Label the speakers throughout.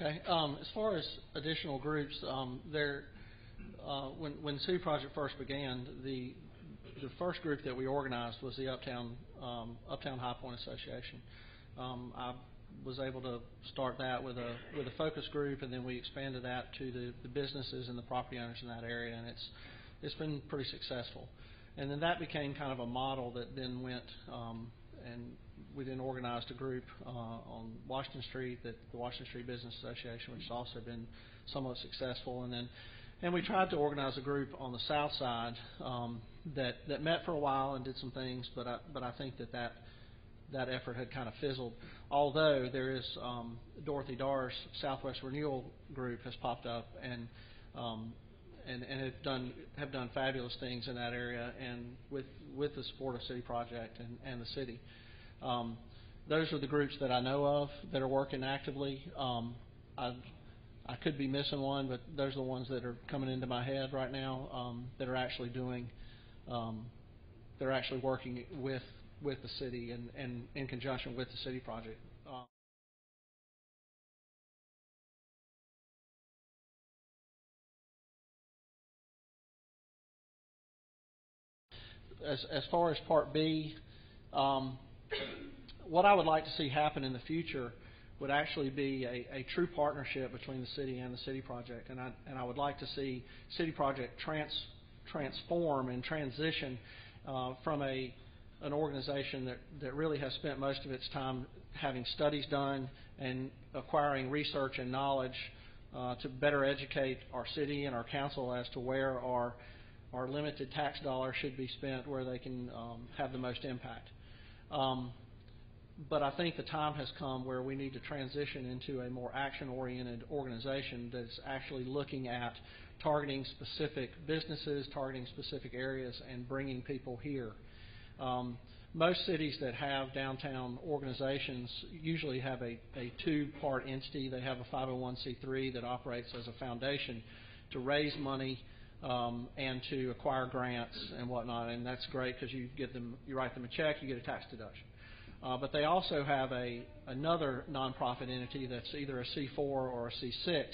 Speaker 1: Okay. As far as additional groups, when the city project first began, the first group that we organized was the Uptown High Point Association. I was able to start that with a focus group, and then we expanded that to the businesses and the property owners in that area, and it's been pretty successful. And then that became kind of a model that then went, and we then organized a group on Washington Street, the Washington Street Business Association, which has also been somewhat successful. And we tried to organize a group on the south side that met for a while and did some things, but I think that effort had kind of fizzled. Although there is Dorothy Darr's Southwest Renewal Group has popped up and have done fabulous things in that area, and with the support of City Project and the city. Those are the groups that I know of that are working actively. I could be missing one, but those are the ones that are coming into my head right now that are actually they're actually working with the city and in conjunction with the City Project. As far as Part B, what I would like to see happen in the future would actually be a true partnership between the city and the City Project, and I would like to see City Project transform and transition from an organization that really has spent most of its time having studies done and acquiring research and knowledge to better educate our city and our council as to where our limited tax dollars should be spent, where they can have the most impact. But I think the time has come where we need to transition into a more action-oriented organization that's actually looking at targeting specific businesses, targeting specific areas, and bringing people here. Most cities that have downtown organizations usually have a two-part entity. They have a 501c3 that operates as a foundation to raise money and to acquire grants and whatnot, and that's great because you write them a check, you get a tax deduction. But they also have another nonprofit entity that's either a C4 or a C6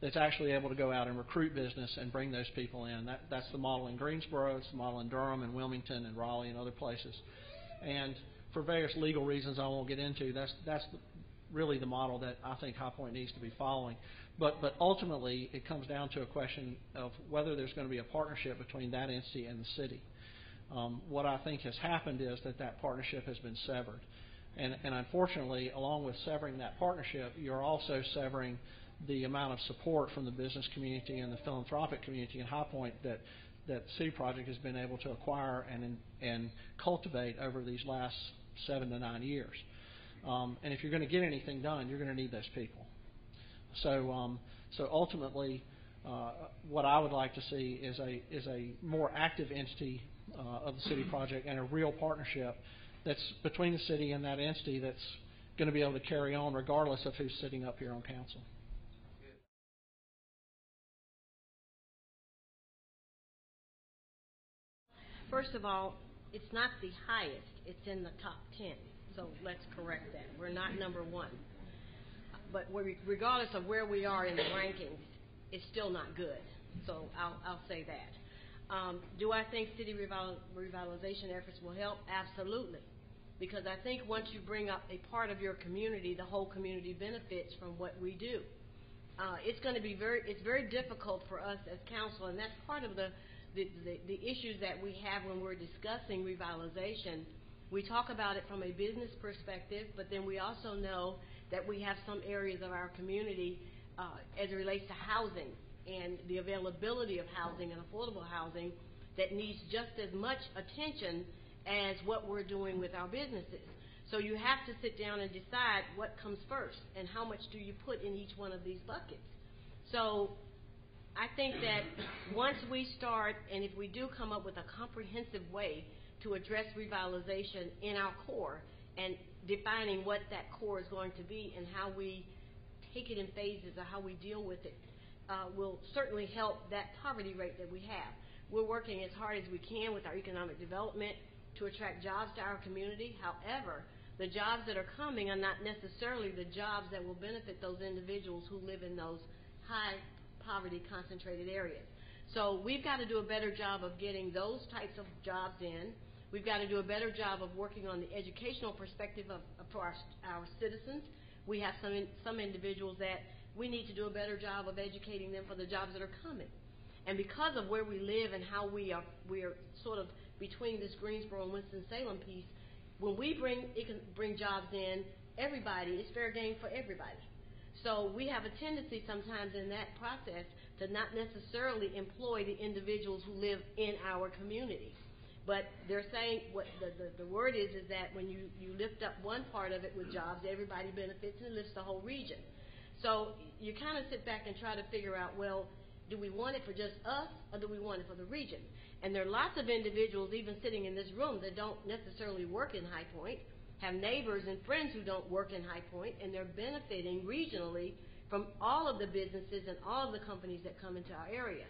Speaker 1: that's actually able to go out and recruit business and bring those people in. That's the model in Greensboro, it's the model in Durham and Wilmington and Raleigh and other places. And for various legal reasons I won't get into, that's really the model that I think High Point needs to be following. But ultimately, it comes down to a question of whether there's going to be a partnership between that entity and the city. What I think has happened is that partnership has been severed. And unfortunately, along with severing that partnership, you're also severing the amount of support from the business community and the philanthropic community in High Point that City Project has been able to acquire and cultivate over these last 7 to 9 years. And if you're going to get anything done, you're going to need those people. So ultimately, what I would like to see is a more active entity of the City Project and a real partnership that's between the city and that entity that's going to be able to carry on regardless of who's sitting up here on council.
Speaker 2: First of all, it's not the highest. It's in the top 10. So let's correct that. We're not number one. But regardless of where we are in the rankings, it's still not good. So I'll say that. Do I think city revitalization efforts will help? Absolutely. Because I think once you bring up a part of your community, the whole community benefits from what we do. It's going to be very difficult for us as council, and that's part of the issues that we have when we're discussing revitalization. We talk about it from a business perspective, but then we also know that we have some areas of our community as it relates to housing and the availability of housing and affordable housing that needs just as much attention as what we're doing with our businesses. So you have to sit down and decide what comes first and how much do you put in each one of these buckets. So I think that once we start, and if we do come up with a comprehensive way to address revitalization in our core and defining what that core is going to be and how we take it in phases or how we deal with it, will certainly help that poverty rate that we have. We're working as hard as we can with our economic development to attract jobs to our community. However, the jobs that are coming are not necessarily the jobs that will benefit those individuals who live in those high poverty concentrated areas. So we've got to do a better job of getting those types of jobs in. We've got to do a better job of working on the educational perspective for our citizens. We have some individuals that we need to do a better job of educating them for the jobs that are coming. And because of where we live and how we are sort of between this Greensboro and Winston-Salem piece, when we bring jobs in, everybody, it's fair game for everybody. So we have a tendency sometimes in that process to not necessarily employ the individuals who live in our community. But they're saying, what the word is that when you lift up one part of it with jobs, everybody benefits and it lifts the whole region. So you kind of sit back and try to figure out, well, do we want it for just us or do we want it for the region? And there are lots of individuals even sitting in this room that don't necessarily work in High Point, have neighbors and friends who don't work in High Point, and they're benefiting regionally from all of the businesses and all of the companies that come into our area.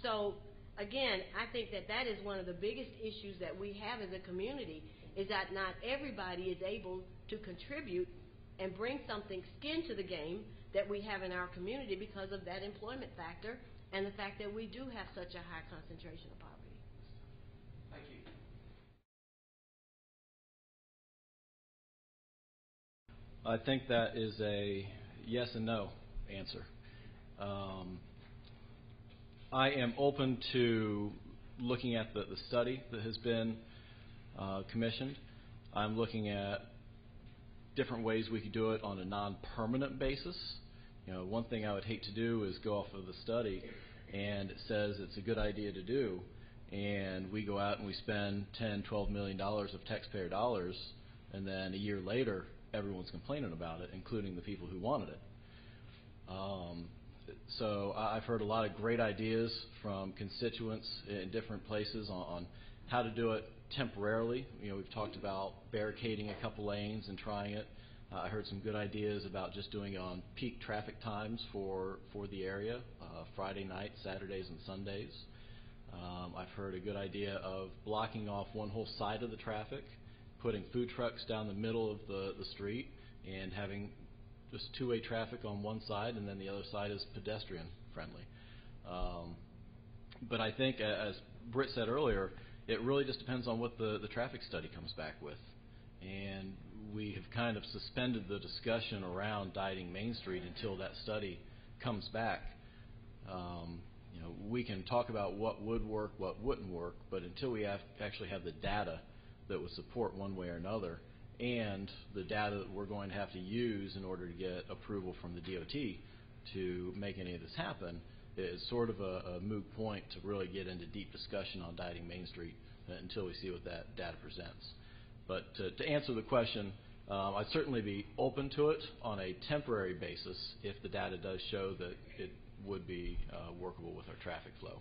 Speaker 2: So again, I think that is one of the biggest issues that we have as a community, is that not everybody is able to contribute and bring something skin to the game that we have in our community because of that employment factor and the fact that we do have such a high concentration of poverty.
Speaker 1: Thank you.
Speaker 3: I think that is a yes and no answer. I am open to looking at the study that has been commissioned. I'm looking at different ways we could do it on a non-permanent basis. You know, one thing I would hate to do is go off of the study and it says it's a good idea to do, and we go out and we spend $10, $12 million of taxpayer dollars, and then a year later everyone's complaining about it, including the people who wanted it. So I've heard a lot of great ideas from constituents in different places on how to do it temporarily. You know, we've talked about barricading a couple lanes and trying it. I heard some good ideas about just doing it on peak traffic times for the area, Friday nights, Saturdays, and Sundays. I've heard a good idea of blocking off one whole side of the traffic, putting food trucks down the middle of the street, and having just two-way traffic on one side, and then the other side is pedestrian friendly. But I think, as Britt said earlier, it really just depends on what the traffic study comes back with. And we have kind of suspended the discussion around dieting Main Street until that study comes back. You know, we can talk about what would work, what wouldn't work, but until we actually have the data that would support one way or another, and the data that we're going to have to use in order to get approval from the DOT to make any of this happen, it's sort of a moot point to really get into deep discussion on dieting Main Street until we see what that data presents. But to answer the question, I'd certainly be open to it on a temporary basis if the data does show that it would be workable with our traffic flow.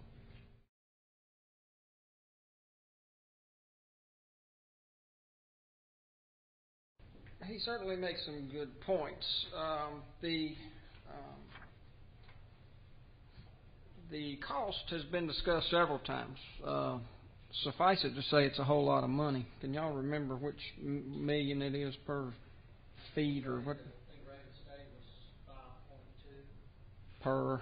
Speaker 4: He certainly makes some good points. The cost has been discussed several times. Suffice it to say, it's a whole lot of money. Can y'all remember which million it is per feet or what?
Speaker 1: I think rate of state was 5.2
Speaker 4: per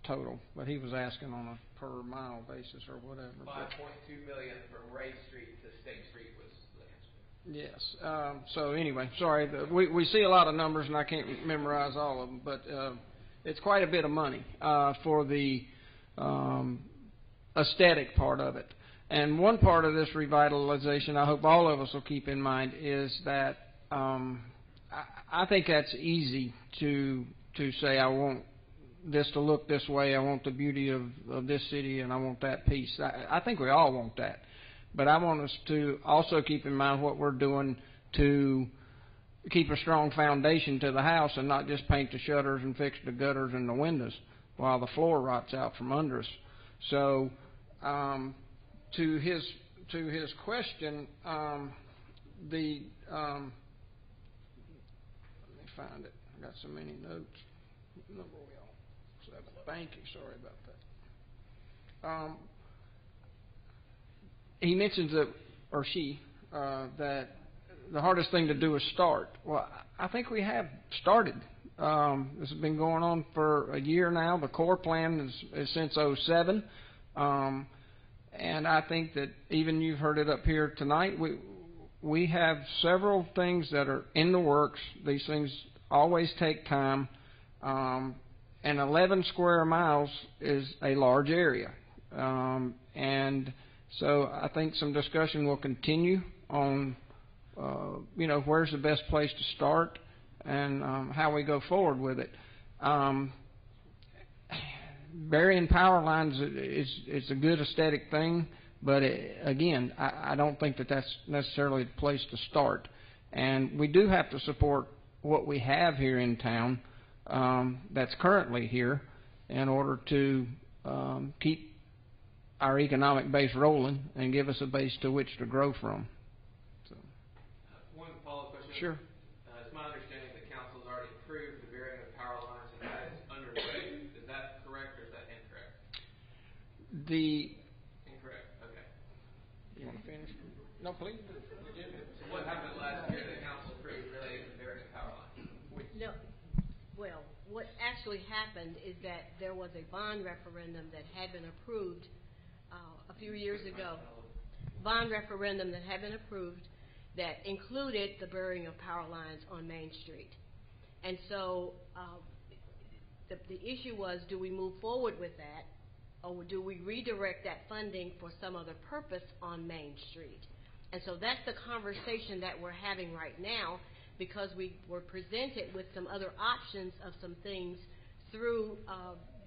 Speaker 1: total.
Speaker 4: total, but he was asking on a per mile basis or whatever.
Speaker 5: 5.2 million from Ray Street to State Street was the answer.
Speaker 4: Yes. So anyway, sorry. We see a lot of numbers, and I can't memorize all of them, but it's quite a bit of money for the aesthetic part of it. And one part of this revitalization, I hope all of us will keep in mind, is that I think that's easy to say, I want this to look this way, I want the beauty of this city, and I want that piece. I think we all want that. But I want us to also keep in mind what we're doing to keep a strong foundation to the house and not just paint the shutters and fix the gutters and the windows while the floor rots out from under us. So to his question, let me find it. I got so many notes. Number we all. Thank you. Sorry about that. He mentions that, or she, that the hardest thing to do is start. Well, I think we have started. This has been going on for a year now. The core plan is since '07. And I think that even you've heard it up here tonight, we have several things that are in the works. These things always take time. And 11 square miles is a large area. And so I think some discussion will continue on, where's the best place to start and how we go forward with it. Burying power lines is a good aesthetic thing, but again, I don't think that's necessarily the place to start. And we do have to support what we have here in town that's currently here in order to keep our economic base rolling and give us a base to which to grow from. So.
Speaker 5: One follow-up question.
Speaker 4: Sure.
Speaker 5: It's my understanding that council's already approved the burying of power lines and that is underway. Is that correct or is that incorrect? Incorrect. Okay.
Speaker 4: You want to finish? No, please.
Speaker 5: So what happened last year that council approved related to burying of power lines?
Speaker 2: No. Well, what actually happened is that there was a bond referendum that had been approved a few years ago. Bond referendum that had been approved that included the burying of power lines on Main Street. And so the issue was, do we move forward with that, or do we redirect that funding for some other purpose on Main Street? And so that's the conversation that we're having right now, because we were presented with some other options of some things through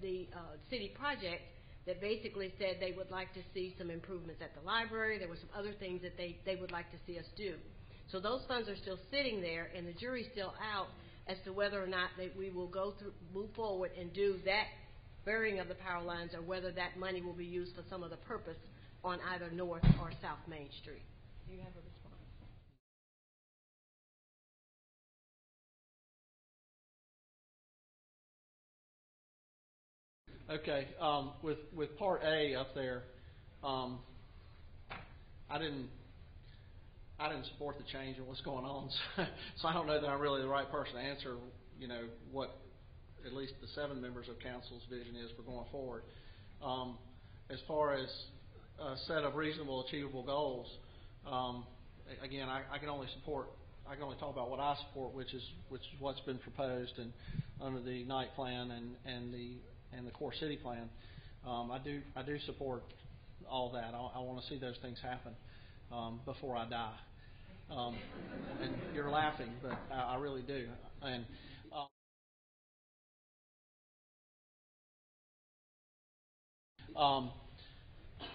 Speaker 2: the city project that basically said they would like to see some improvements at the library. There were some other things that they would like to see us do. So those funds are still sitting there, and the jury's still out as to whether or not that we will move forward and do that burying of the power lines, or whether that money will be used for some other purpose on either North or South Main Street. Do you have a response?
Speaker 1: Okay, with Part A up there, I didn't support the change in what's going on, so I don't know that I'm really the right person to answer, what at least the 7 members of council's vision is for going forward. As far as a set of reasonable, achievable goals, again, I can only talk about what I support, which is what's been proposed and under the Knight plan and the core city plan. I do support all that. I want to see those things happen before I die. And you're laughing, but I really do. And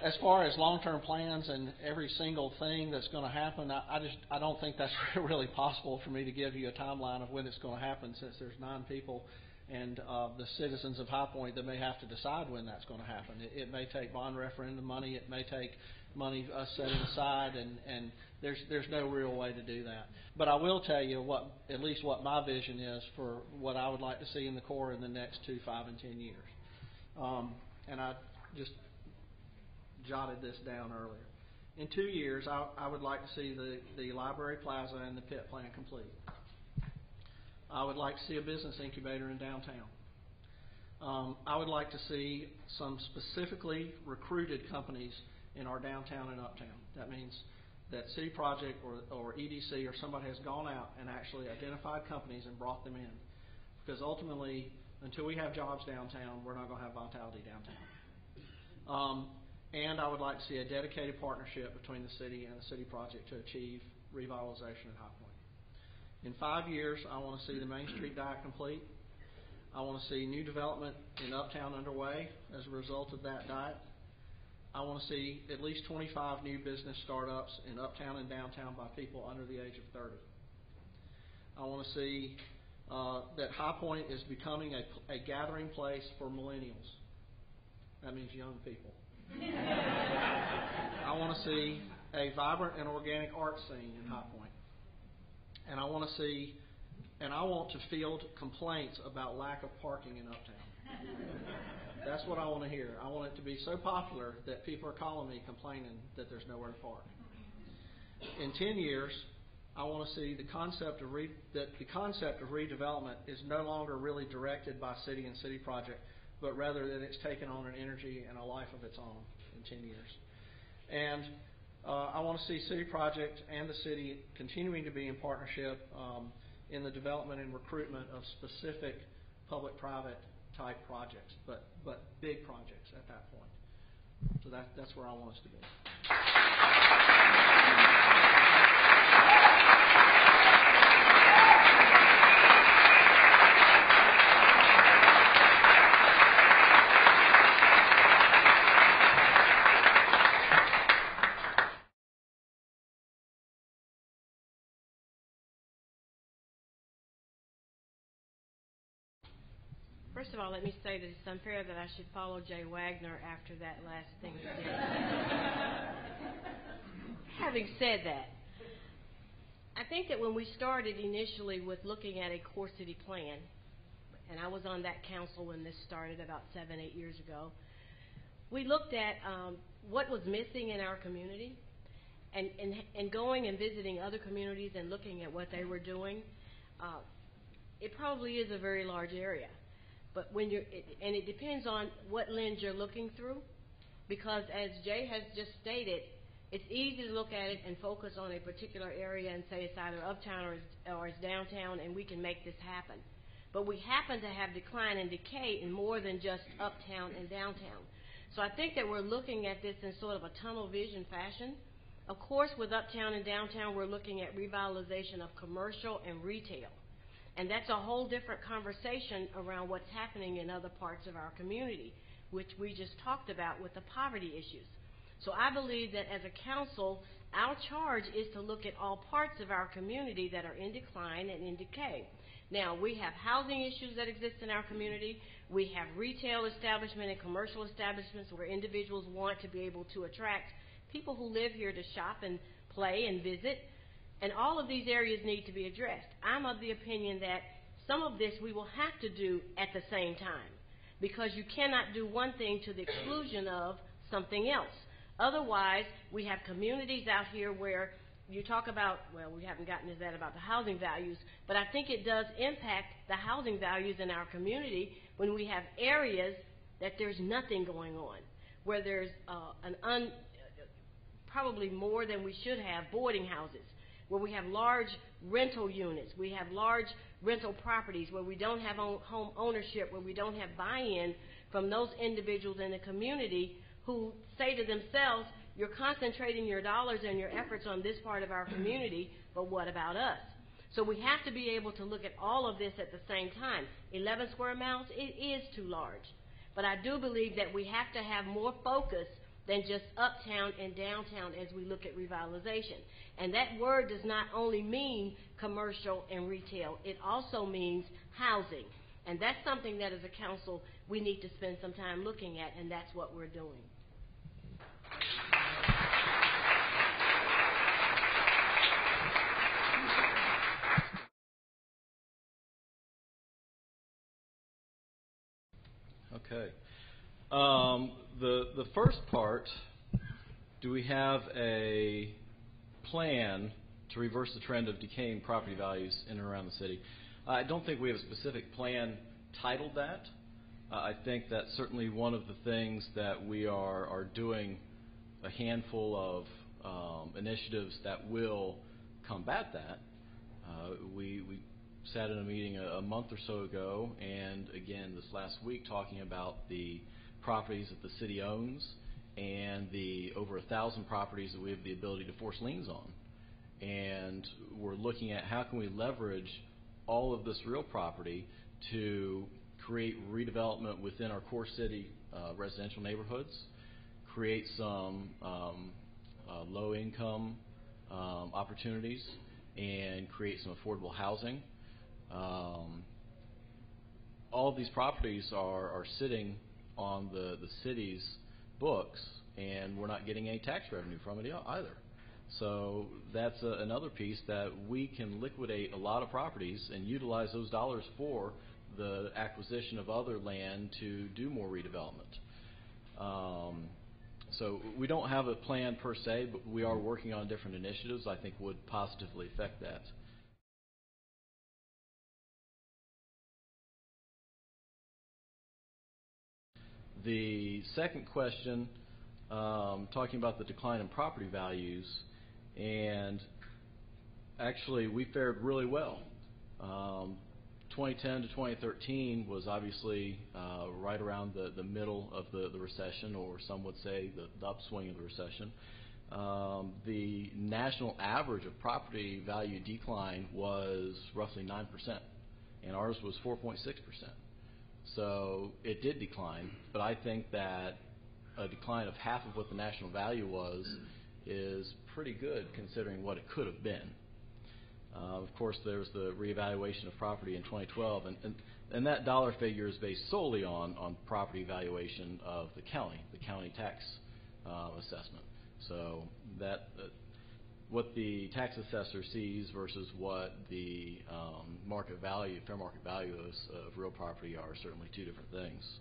Speaker 1: as far as long-term plans and every single thing that's going to happen, I don't think that's really possible for me to give you a timeline of when it's going to happen, since there's 9 people and the citizens of High Point that may have to decide when that's going to happen. It may take bond referendum money. It may take money setting aside, and there's no real way to do that. But I will tell you at least what my vision is for what I would like to see in the core in the next 2, 5, and 10 years. And I just jotted this down earlier. In 2 years, I would like to see the library plaza and the pit plan complete. I would like to see a business incubator in downtown. I would like to see some specifically recruited companies in our downtown and uptown. That means that City Project or EDC or somebody has gone out and actually identified companies and brought them in. Because ultimately, until we have jobs downtown, we're not going to have vitality downtown. And I would like to see a dedicated partnership between the city and the City Project to achieve revitalization at High Point. In 5 years, I want to see the Main Street diet complete. I want to see new development in Uptown underway as a result of that diet. I want to see at least 25 new business startups in Uptown and Downtown by people under the age of 30. I want to see that High Point is becoming a gathering place for millennials. That means young people. I want to see a vibrant and organic art scene in High Point. And I want to field complaints about lack of parking in Uptown. That's what I want to hear. I want it to be so popular that people are calling me complaining that there's nowhere to park. In 10 years, I want to see the concept of redevelopment is no longer really directed by city and city project, but rather that it's taken on an energy and a life of its own in 10 years. And I want to see city project and the city continuing to be in partnership in the development and recruitment of specific public-private type projects, but big projects at that point. So that's where I want us to be.
Speaker 2: First of all, let me say that it's unfair that I should follow Jay Wagner after that last thing he did. Having said that, I think that when we started initially with looking at a core city plan, and I was on that council when this started about 7-8 years ago, we looked at what was missing in our community, and going and visiting other communities and looking at what they were doing. It probably is a very large area. But when and it depends on what lens you're looking through, because as Jay has just stated, it's easy to look at it and focus on a particular area and say it's either uptown or it's downtown and we can make this happen. But we happen to have decline and decay in more than just uptown and downtown. So I think that we're looking at this in sort of a tunnel vision fashion. Of course, with uptown and downtown, we're looking at revitalization of commercial and retail. And that's a whole different conversation around what's happening in other parts of our community, which we just talked about with the poverty issues. So I believe that as a council, our charge is to look at all parts of our community that are in decline and in decay. Now, we have housing issues that exist in our community. We have retail establishment and commercial establishments where individuals want to be able to attract people who live here to shop and play and visit. And all of these areas need to be addressed. I'm of the opinion that some of this we will have to do at the same time, because you cannot do one thing to the exclusion of something else. Otherwise, we have communities out here where you talk about, well, we haven't gotten to that about the housing values, but I think it does impact the housing values in our community when we have areas that there's nothing going on, where there's probably more than we should have boarding houses, where we have large rental units, we have large rental properties, where we don't have home ownership, where we don't have buy-in from those individuals in the community who say to themselves, you're concentrating your dollars and your efforts on this part of our community, but what about us? So we have to be able to look at all of this at the same time. 11 square miles, it is too large. But I do believe that we have to have more focus than just uptown and downtown as we look at revitalization. And that word does not only mean commercial and retail, it also means housing. And that's something that as a council we need to spend some time looking at, and that's what we're doing.
Speaker 3: Okay. The first part, do we have a plan to reverse the trend of decaying property values in and around the city? I don't think we have a specific plan titled that. I think that's certainly one of the things that we are doing, a handful of initiatives that will combat that. We sat in a meeting a month or so ago, and again this last week, talking about the properties that the city owns and the over 1,000 properties that we have the ability to force liens on. And we're looking at how can we leverage all of this real property to create redevelopment within our core city residential neighborhoods, create some low-income opportunities, and create some affordable housing. All of these properties are sitting on the city's books, and we're not getting any tax revenue from it either. So that's another piece that we can liquidate a lot of properties and utilize those dollars for the acquisition of other land to do more redevelopment. So we don't have a plan per se, but we are working on different initiatives I think would positively affect that. The second question, talking about the decline in property values, and actually we fared really well. 2010 to 2013 was obviously right around the middle of the recession, or some would say the upswing of the recession. The national average of property value decline was roughly 9%, and ours was 4.6%. So it did decline, but I think that a decline of half of what the national value was is pretty good considering what it could have been. Of course, there's the reevaluation of property in 2012, and that dollar figure is based solely on property valuation of the county tax assessment. So that what the tax assessor sees versus what the fair market value of real property are certainly two different things.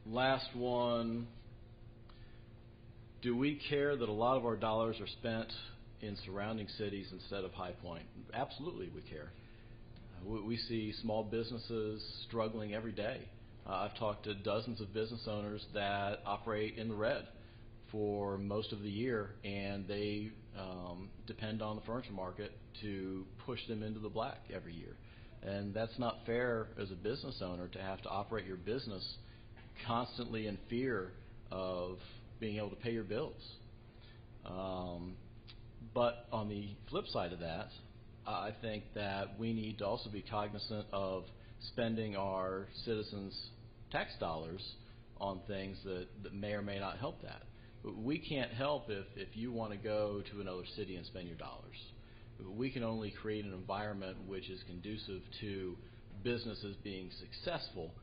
Speaker 3: Last one. Do we care that a lot of our dollars are spent in surrounding cities instead of High Point? Absolutely we care. We see small businesses struggling every day. I've talked to dozens of business owners that operate in the red for most of the year, and they depend on the furniture market to push them into the black every year. And that's not fair as a business owner to have to operate your business constantly in fear of being able to pay your bills. But on the flip side of that, I think that we need to also be cognizant of spending our citizens' tax dollars on things that may or may not help that. But we can't help if you want to go to another city and spend your dollars. We can only create an environment which is conducive to businesses being successful